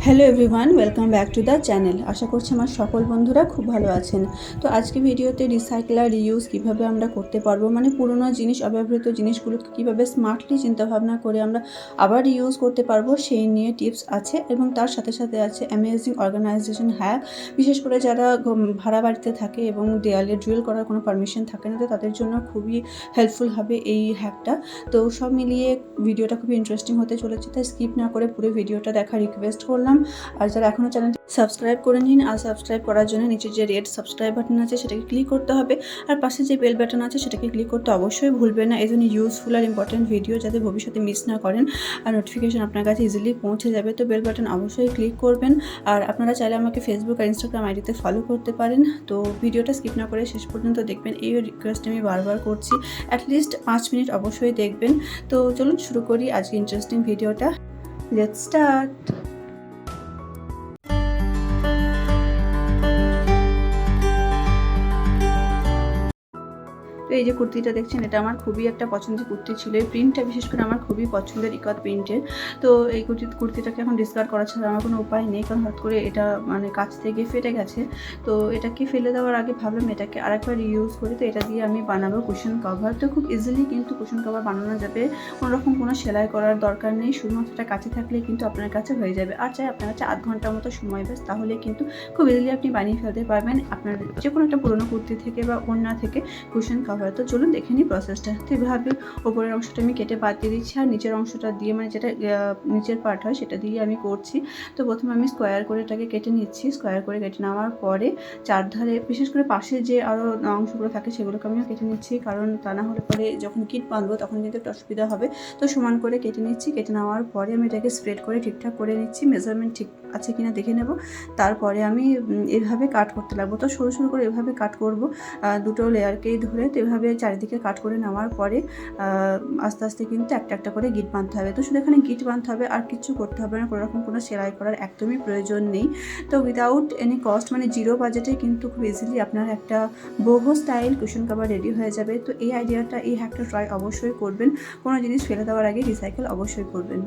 Hello everyone, welcome back to the channel. আশা করছি আমার সকল বন্ধুরা খুব ভালো আছেন। তো আজকে ভিডিওতে রিসাইকেল আর রিউজ কীভাবে আমরা করতে পারবো, মানে পুরনো জিনিস, অব্যবহৃত জিনিসগুলোকে কীভাবে স্মার্টলি চিন্তাভাবনা করে আমরা আবার রিউজ করতে পারবো সেই নিয়ে টিপস আছে, এবং তার সাথে সাথে আছে অ্যামেজিং অর্গানাইজেশন হ্যাক। বিশেষ করে যারা ভাড়া বাড়িতে থাকে এবং দেয়ালে ড্রিল করার কোনো পারমিশন থাকে না, তো তাদের জন্য খুবই হেল্পফুল হবে এই হ্যাকটা। তো সব মিলিয়ে ভিডিওটা খুবই ইন্টারেস্টিং হতে চলেছে, তাই স্কিপ না করে পুরো ভিডিওটা দেখার রিকোয়েস্ট করলাম। আর যারা এখনও চ্যানেলটি সাবস্ক্রাইব করে নিন, আর সাবস্ক্রাইব করার জন্য নিচে যে রেড সাবস্ক্রাইব বাটন আছে সেটাকে ক্লিক করতে হবে, আর পাশে যে বেল বাটন আছে সেটাকে ক্লিক করতে অবশ্যই ভুলবেন না। এই জন্য ইউজফুল আর ইম্পর্টেন্ট ভিডিও যাতে ভবিষ্যতে মিস না করেন আর নোটিফিকেশন আপনার কাছে ইজিলি পৌঁছে যাবে। তো বেল বাটন অবশ্যই ক্লিক করবেন। আর আপনারা চাইলে আমাকে ফেসবুক আর ইনস্টাগ্রাম আইডিতে ফলো করতে পারেন। তো ভিডিওটা স্কিপ না করে শেষ পর্যন্ত দেখবেন, এই রিকোয়েস্ট আমি বারবার করছি। অ্যাটলিস্ট 5 মিনিট অবশ্যই দেখবেন। তো চলুন শুরু করি আজকে ইন্টারেস্টিং ভিডিওটা। Let's start. তো এই যে কুর্তিটা দেখছেন, এটা আমার খুবই একটা পছন্দের কুর্তি ছিল। এই প্রিন্টটা বিশেষ করে আমার খুবই পছন্দের, ইকত প্রিন্টের। তো এই কুর্তিটাকে এখন ডিসকার্ড করা ছাড়া আমার কোনো উপায় নেই, কারণ হঠাৎ করে এটা মানে কাচতে গিয়ে ফেটে গেছে। তো এটাকে ফেলে দেওয়ার আগে ভাবলাম এটাকে আরেকবার ইউজ করি। তো এটা দিয়ে আমি বানাবো কুশন কভার। তো খুব ইজিলি কিন্তু কুশন কভার বানানো যাবে, কোনোরকম কোনো সেলাই করার দরকার নেই। শুধুমাত্র এটা কাছে থাকলে কিন্তু আপনার কাছে হয়ে যাবে। আর চাই আপনার কাছে আধ ঘন্টার মতো সময় বেশ, তাহলে কিন্তু খুব ইজিলি আপনি বানিয়ে ফেলতে পারবেন আপনার যে কোনো একটা পুরোনো কুর্তি থেকে বা ওড়না থেকে কুশন কভার। তো চলুন দেখে নিই প্রসেসটা। তো এভাবে ওপরের অংশটা আমি কেটে বাদ দিয়ে দিচ্ছি, আর নিচের অংশটা দিয়ে, মানে যেটা নিচের পার্ট হয় সেটা দিয়ে আমি করছি। তো প্রথমে আমি স্কোয়ার করে এটাকে কেটে নিচ্ছি। স্কোয়ার করে কেটে নেওয়ার পরে চারধারে, বিশেষ করে পাশে যে আরও অংশগুলো থাকে সেগুলোকে আমিও কেটে নিচ্ছি, কারণ তা না হলে পরে যখন কিট বাঁধবো তখন কিন্তু একটু অসুবিধা হবে। তো সমান করে কেটে নিচ্ছি। কেটে নেওয়ার পরে আমি এটাকে স্প্রেড করে ঠিকঠাক করে নিচ্ছি, মেজারমেন্ট ঠিক আছে কিনা দেখে নেব। তারপরে আমি এভাবে কাট করতে লাগবো। তো সরু সরু করে এভাবে কাট করব, দুটো লেয়ারকেই ধরে। তো এভাবে চারিদিকে কাট করে নেওয়ার পরে আস্তে আস্তে কিন্তু একটা একটা করে গিট বাঁধতে হবে। তো শুধু এখানে গিট বাঁধতে হবে, আর কিছু করতে হবে না, কোনোরকম কোনো সেলাই করার একদমই প্রয়োজন নেই। তো উইদাউট এনি কস্ট, মানে জিরো বাজেটে কিন্তু খুব ইজিলি আপনার একটা boho style cushion cover ready হয়ে যাবে। তো এই আইডিয়াটা, এই হ্যাকটা ট্রাই অবশ্যই করবেন। কোনো জিনিস ফেলে দেওয়ার আগে রিসাইকেল অবশ্যই করবেন।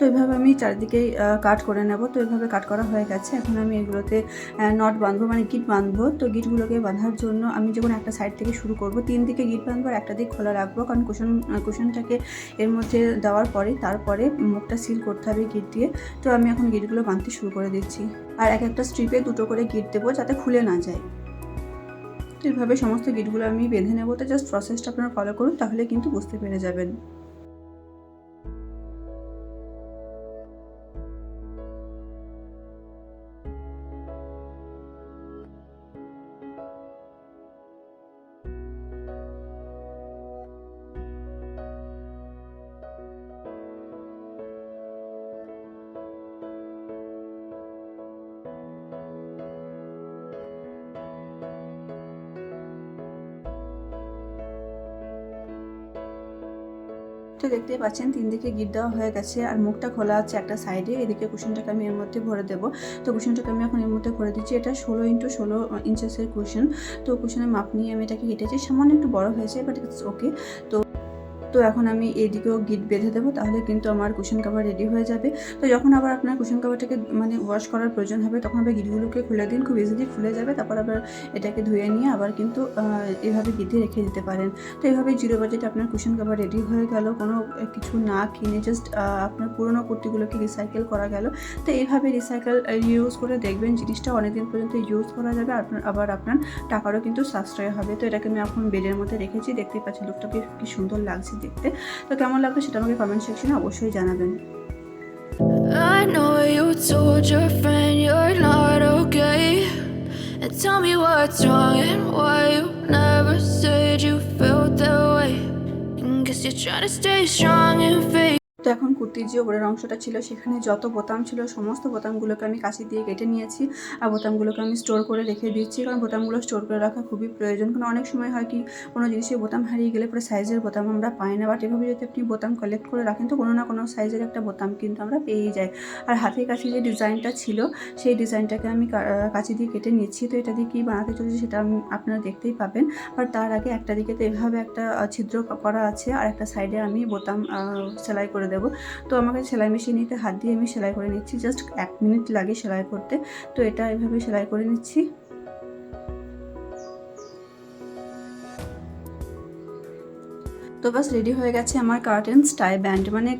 তো এভাবে আমি চারিদিকেই কাট করে নেব। তো এভাবে কাট করা হয়ে গেছে। এখন আমি এগুলোতে নট বাঁধবো, মানে গিট বাঁধবো। তো গিটগুলোকে বাঁধার জন্য আমি যে কোনো একটা সাইড থেকে শুরু করব। 3 দিকে গিট বাঁধবো আর একটা দিক খোলা রাখবো, কারণ কুশনটাকে এর মধ্যে দেওয়ার পরে তারপরে মুখটা সিল করতে হবে গিট দিয়ে। তো আমি এখন গিটগুলো বাঁধতে শুরু করে দিচ্ছি, আর এক একটা স্ট্রিপে দুটো করে গিট দেবো যাতে খুলে না যায়। তো এইভাবে সমস্ত গিটগুলো আমি বেঁধে নেবো। তো জাস্ট প্রসেসটা আপনারা ফলো করুন, তাহলে কিন্তু বুঝতে পেরে যাবেন। তো দেখতেই পাচ্ছেন 3 দিকে গিট দেওয়া হয়ে গেছে, আর মুখটা খোলা আছে একটা সাইডে। এদিকে কুশনটাকে আমি এর মধ্যে ভরে দেবো। তো কুশনটাকে আমি এখন এর মধ্যে ভরে দিচ্ছি। এটা 16x16 ইঞ্চেসের কুশন। তো কুশনের মাপ নিয়ে আমি এটাকে কেটেছি, সামান্য একটু বড় হয়েছে, বাট ইটস ওকে। তো এখন আমি এইদিকেও গিট বেঁধে দেবো, তাহলে কিন্তু আমার কুশন কভার রেডি হয়ে যাবে। তো যখন আবার আপনার কুশন কভারটাকে মানে ওয়াশ করার প্রয়োজন হবে, তখন আবার গিটগুলোকে খুলে দিন, খুব ইজিলি খুলে যাবে। তারপর আবার এটাকে ধুয়ে নিয়ে আবার কিন্তু এভাবে গিটে রেখে দিতে পারেন। তো এইভাবে জিরো বাজেটে আপনার কুশন কভার রেডি হয়ে গেল, কোনো কিছু না কিনে জাস্ট আপনার পুরোনো কুর্তিগুলোকে রিসাইকেল করা গেল। তো এইভাবে রিসাইকেল ইউজ করে দেখবেন জিনিসটা অনেকদিন পর্যন্ত ইউজ করা যাবে, আবার আপনার টাকারও কিন্তু সাশ্রয় হবে। তো এটাকে আমি এখন বেডের মধ্যে রেখেছি, দেখতেই পাচ্ছি লুকটা কি সুন্দর লাগছে দেখতে। তো কেমন লাগবে সেটা আমাকে কমেন্ট সেকশনে অবশ্যই জানাবেন। I know you told your friend you're not okay, and tell me what's wrong and why you never said you felt that way. And guess you're trying to stay strong and fake. তো এখন কুর্তির যে উপরের অংশটা ছিল সেখানে যত বোতাম ছিল সমস্ত বোতামগুলোকে আমি কাঁচি দিয়ে কেটে নিয়েছি, আর বোতামগুলোকে আমি স্টোর করে রেখে দিচ্ছি, কারণ বোতামগুলো স্টোর করে রাখা খুবই প্রয়োজন। কারণ অনেক সময় হয় কি কোনো জিনিসের বোতাম হারিয়ে গেলে পুরো সাইজের বোতাম আমরা পাই না, বাট এভাবে যদি আপনি বোতাম কালেক্ট করে রাখেন তো কোনো না কোনো সাইজের একটা বোতাম কিন্তু আমরা পেয়েই যাই। আর হাতের কাছে যে ডিজাইনটা ছিল সেই ডিজাইনটাকে আমি কাঁচি দিয়ে কেটে নিচ্ছি। তো এটা দিয়ে কী বানাতে চলেছি সেটা আপনারা দেখতেই পাবেন। বাট তার আগে একটা দিকে তো এভাবে একটা ছিদ্র করা আছে, আর একটা সাইডে আমি বোতাম সেলাই করে দেবো। তো আমাকে সেলাই মেশিন নিতে হাত দিয়ে আমি সেলাই করে নিচ্ছি, জাস্ট 1 মিনিট লাগে সেলাই করতে। তো এটা এভাবে সেলাই করে নিচ্ছি। তো বাস রেডি হয়ে গেছে আমার কার্টেন্স টাই ব্যান্ড, মানে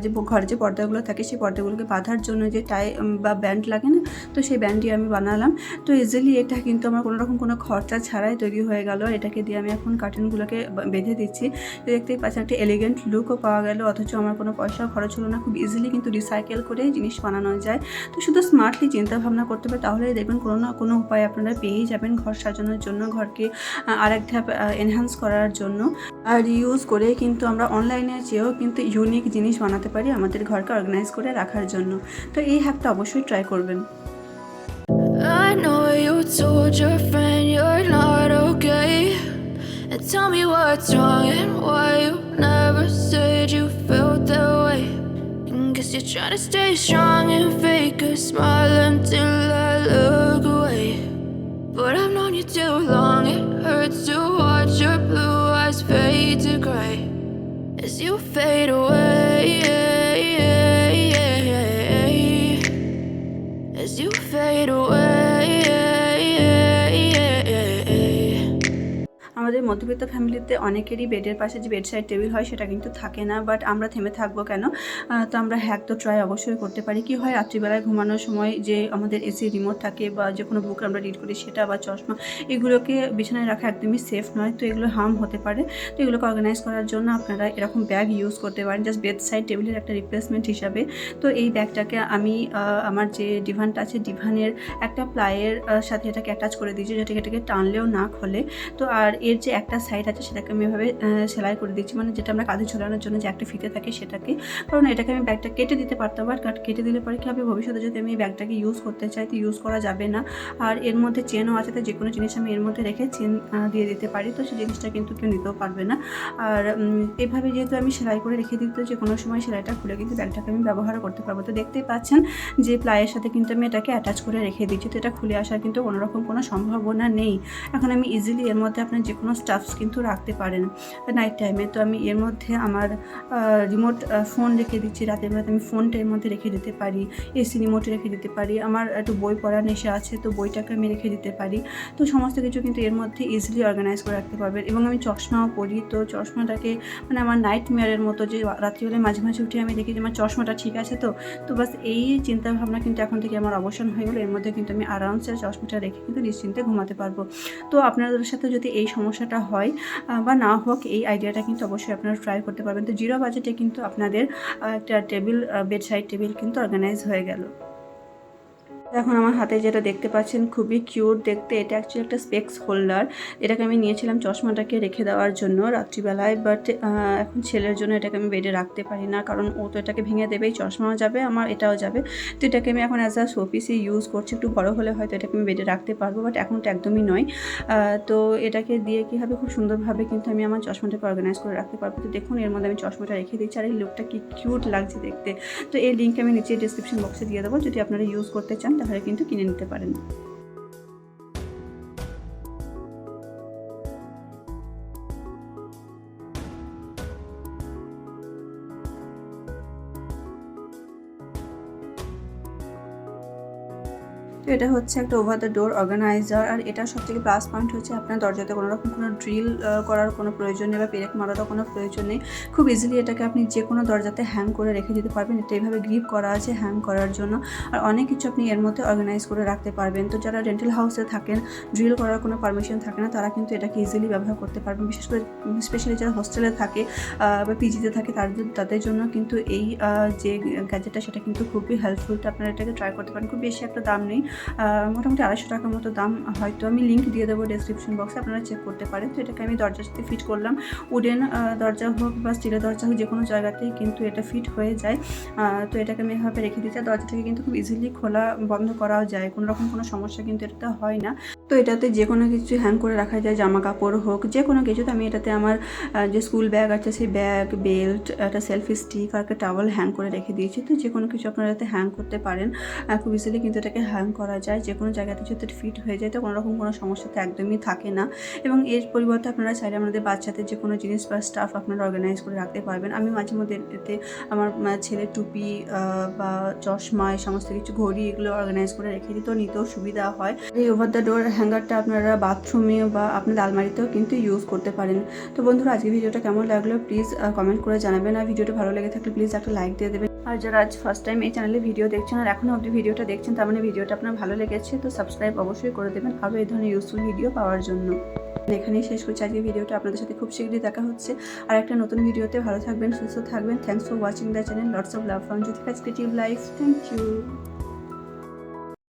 যে ঘরে যে পর্দাগুলো থাকে সেই পর্দাগুলোকে বাঁধার জন্য যে টাই বা ব্যান্ড লাগে না, তো সেই ব্যান্ডটি আমি বানালাম। তো ইজিলি এটা কিন্তু আমার কোনো রকম কোনো খরচা ছাড়াই তৈরি হয়ে গেল। এটাকে দিয়ে আমি এখন কার্টেনগুলোকে বেঁধে দিচ্ছি। দেখতেই পাচ্ছেন একটা এলিগেন্ট লুকও পাওয়া গেল, অথচ আমার কোনো পয়সা খরচ হলো না। খুব ইজিলি কিন্তু রিসাইকেল করে জিনিস বানানো যায়। তো শুধু স্মার্টলি চিন্তা ভাবনা করতে হবে, তাহলেই দেখবেন কোনো না কোনো উপায় আপনারা পেয়েই যাবেন ঘর সাজানোর জন্য, ঘরকে আরেক ধাপ এনহ্যান্স করার জন্য। আর ইউজ করে কিন্তু আমরা অনলাইনে চেয়েও কিন্তু ইউনিক জিনিস বানাতে পারি আমাদের ঘরকে অর্গানাইজ করে রাখার জন্য। তো এই হ্যাকটা অবশ্যই ট্রাই করবেন। I know you told your friend you're not okay, and tell me what's wrong and why you never said you felt that way. And guess you're trying to stay strong and fake a smile until I look away. But I've known you too long, it hurts to watch your blue eyes fade to gray as you fade away, as you fade away. আমাদের মধ্যবিত্ত ফ্যামিলিতে অনেকেরই বেডের পাশে যে bedside table হয় সেটা কিন্তু থাকে না, বাট আমরা থেমে থাকবো কেন? তো আমরা হ্যাক তো ট্রাই অবশ্যই করতে পারি। কি হয়, রাত্রিবেলায় ঘুমানোর সময় যে আমাদের এসি রিমোট থাকে বা যে কোনো বুক আমরা রিড করি সেটা বা চশমা, এগুলোকে বিছানায় রাখা একদমই সেফ নয়। তো এগুলো হার্ম হতে পারে। তো এগুলোকে অর্গানাইজ করার জন্য আপনারা এরকম ব্যাগ ইউজ করতে পারেন, জাস্ট বেডসাইড টেবিলের একটা রিপ্লেসমেন্ট হিসাবে। তো এই ব্যাগটাকে আমি আমার যে ডিভানটা আছে ডিভানের একটা প্লাইয়ের সাথে এটাকে অ্যাটাচ করে দিয়েছি, যেটাকে টানলেও না খোলে। তো আর এর যে একটা সাইড আছে সেটাকে আমি এভাবে সেলাই করে দিচ্ছি, মানে যেটা আমরা কাঁধে ঝোলানোর জন্য যে একটা ফিতে থাকে সেটাকে। কারণ এটাকে আমি ব্যাগটা কেটে দিতে পারতাম, বাট কেটে দিলে পরে কী হবে, ভবিষ্যতে যদি আমি এই ব্যাগটাকে ইউজ করতে চাই তো ইউজ করা যাবে না। আর এর মধ্যে চেনও আছে, তো যে কোনো জিনিস আমি এর মধ্যে রেখে চেন দিয়ে দিতে পারি, তো সেই জিনিসটা কিন্তু কেউ নিতেও পারবে না। আর এভাবে যেহেতু আমি সেলাই করে রেখে দিতে, যে কোনো সময় সেলাইটা খুলে কিন্তু ব্যাগটাকে আমি ব্যবহারও করতে পারবো। তো দেখতেই পাচ্ছেন যে প্লাইয়ের সাথে কিন্তু আমি এটাকে অ্যাটাচ করে রেখে দিচ্ছি, তো এটা খুলে আসার কিন্তু কোনোরকম কোনো সম্ভাবনা নেই। এখন আমি ইজিলি এর মধ্যে আপনার যে কোনো স্টাফস কিন্তু রাখতে পারেন নাইট টাইমে। তো আমি এর মধ্যে আমার রিমোট ফোন রেখে দিচ্ছি, রাতের বেলাতে আমি ফোনটা এর মধ্যে রেখে দিতে পারি, এসি রিমোট রেখে দিতে পারি, আমার একটু বই পড়ার নেশা আছে তো বইটাকে আমি রেখে দিতে পারি। তো সমস্ত কিছু কিন্তু এর মধ্যে ইজিলি অর্গানাইজ করে রাখতে পারবেন। এবং আমি চশমাও পরি, তো চশমাটাকে মানে আমার নাইট মেয়ারের মতো, যে রাত্রিবেলায় মাঝে মাঝে উঠে আমি দেখি যে আমার চশমাটা ঠিক আছে। তো বাস এই চিন্তাভাবনা কিন্তু এখন থেকে আমার অবসান হয়ে গেলো। এর মধ্যে কিন্তু আমি আরামসে চশমাটা রেখে কিন্তু নিশ্চিন্তে ঘুমাতে পারবো। তো আপনাদের সাথে যদি এই সমস্যাটা হয় বা না হোক, এই আইডিয়াটা কিন্তু অবশ্যই আপনারা ট্রাই করতে পারবেন। তো জিরো বাজেটে কিন্তু আপনাদের একটা টেবিল, বেডসাইড টেবিল কিন্তু অর্গানাইজ হয়ে গেল। এখন আমার হাতে যেটা দেখতে পাচ্ছেন খুবই কিউট দেখতে, এটা অ্যাকচুয়ালি একটা স্পেক্স হোল্ডার। এটাকে আমি নিয়েছিলাম চশমাটাকে রেখে দেওয়ার জন্য রাত্রিবেলায়, বাট এখন ছেলের জন্য এটাকে আমি বেডে রাখতে পারি না, কারণ ও তো এটাকে ভেঙে দেবেই, চশমাও যাবে আমার, এটাও যাবে। তো এটাকে আমি এখন অ্যাজ আ শোপিসে ইউজ করছি। একটু বড় হলে হয়তো এটাকে আমি বেডে রাখতে পারবো, বাট এখন তো একদমই নয়। তো এটাকে দিয়ে কী হবে, খুব সুন্দরভাবে কিন্তু আমি আমার চশমাটাকে অর্গানাইজ করে রাখতে পারবো। তো দেখুন এর মধ্যে আমি চশমাটা রেখে দিচ্ছি, আর এই লুকটা কি কিউট লাগছে দেখতে। তো এই লিঙ্ক আমি নিচে ডিসক্রিপশন বক্সে দিয়ে দেবো, যদি আপনারা ইউজ করতে চান তাহলে কিন্তু কিনে নিতে পারেন। তো এটা হচ্ছে একটা ওভার দ্য ডোর অর্গানাইজার, আর এটার সবথেকে প্লাস পয়েন্ট হচ্ছে আপনার দরজাতে কোনো রকম কোনো ড্রিল করার কোনো প্রয়োজন নেই বা পেরেক মারারও কোনো প্রয়োজন নেই। খুব ইজিলি এটাকে আপনি যে কোনো দরজাতে হ্যাং করে রেখে দিতে পারবেন। এটা এইভাবে গ্রিপ করা আছে হ্যাং করার জন্য, আর অনেক কিছু আপনি এর মধ্যে অর্গানাইজ করে রাখতে পারবেন। তো যারা রেন্টাল হাউসে থাকেন, ড্রিল করার কোনো পারমিশন থাকে না, তারা কিন্তু এটাকে ইজিলি ব্যবহার করতে পারবেন। বিশেষ করে স্পেশালি যারা হোস্টেলে থাকে বা পিজিতে থাকে তাদের জন্য কিন্তু এই যে গ্যাজেটটা সেটা কিন্তু খুবই হেল্পফুল। তো আপনারা এটাকে ট্রাই করতে পারেন। খুব বেশি একটা দাম নেই, মোটামুটি 250 টাকার মতো দাম, হয়তো আমি লিঙ্ক দিয়ে দেবো ডেসক্রিপশন বক্সে, আপনারা চেক করতে পারেন। তো এটাকে আমি দরজার সাথে ফিট করলাম। উডেন দরজা হোক বা স্টিলের দরজা হোক, যে কোনো জায়গাতেই কিন্তু এটা ফিট হয়ে যায়। তো এটাকে আমি এভাবে রেখে দিচ্ছি। দরজাটাকে কিন্তু খুব ইজিলি খোলা বন্ধ করাও যায়, কোনো রকম কোনো সমস্যা কিন্তু এটাতে হয় না। তো এটাতে যে কোনো কিছু হ্যাং করে রাখা যায়, জামা কাপড় হোক, যে কোনো কিছু। তো আমি এটাতে আমার যে স্কুল ব্যাগ আছে সেই ব্যাগ, বেল্ট, একটা সেলফি স্টিক আর একটা টাওয়াল হ্যাং করে রেখে দিয়েছি। তো যে কোনো কিছু আপনারা এটাতে হ্যাং করতে পারেন, খুব ইজিলি কিন্তু এটাকে হ্যাং করা যায়। যে কোনো জায়গাতে যদি ফিট হয়ে যায় তো কোনো রকম কোনো সমস্যা তো একদমই থাকে না। এবং এর পরিবর্তে আপনারা চাইলে আমাদের বাচ্চাদের যে কোনো জিনিস বা স্টাফ আপনারা অর্গানাইজ করে রাখতে পারবেন। আমি মাঝে মধ্যে এতে আমার ছেলের টুপি বা চশমা, এই সমস্ত কিছু, ঘড়ি, এগুলো অর্গানাইজ করে রেখে দিই, তো নিতেও সুবিধা হয়। এই ওভার দ্য ডোর হ্যাঙ্গারটা আপনারা বাথরুমে বা আপনাদের আলমারিতেও কিন্তু ইউজ করতে পারেন। তো বন্ধুরা, আজকে ভিডিওটা কেমন লাগলো প্লিজ কমেন্ট করে জানাবেন। আর ভিডিওটা ভালো লেগে থাকলে প্লিজ একটা লাইক দিয়ে দেবেন। আর যারা আজ ফার্স্ট টাইম এই চ্যানেলে ভিডিও দেখছেন আর এখনও অবধি ভিডিওটা দেখছেন, তার মানে ভিডিওটা আপনার ভালো লেগেছে, তো সাবস্ক্রাইব অবশ্যই করে দেবেন আরও এই ধরনের ইউজফুল ভিডিও পাওয়ার জন্য। এখানেই শেষ করছি আজকে ভিডিওটা। আপনাদের সাথে খুব শীঘ্রই দেখা হচ্ছে আর একটা নতুন ভিডিওতে। ভালো থাকবেন, সুস্থ থাকবেন। Thanks for watching the channel. Lots of love from Juthika's creative life. Thank you.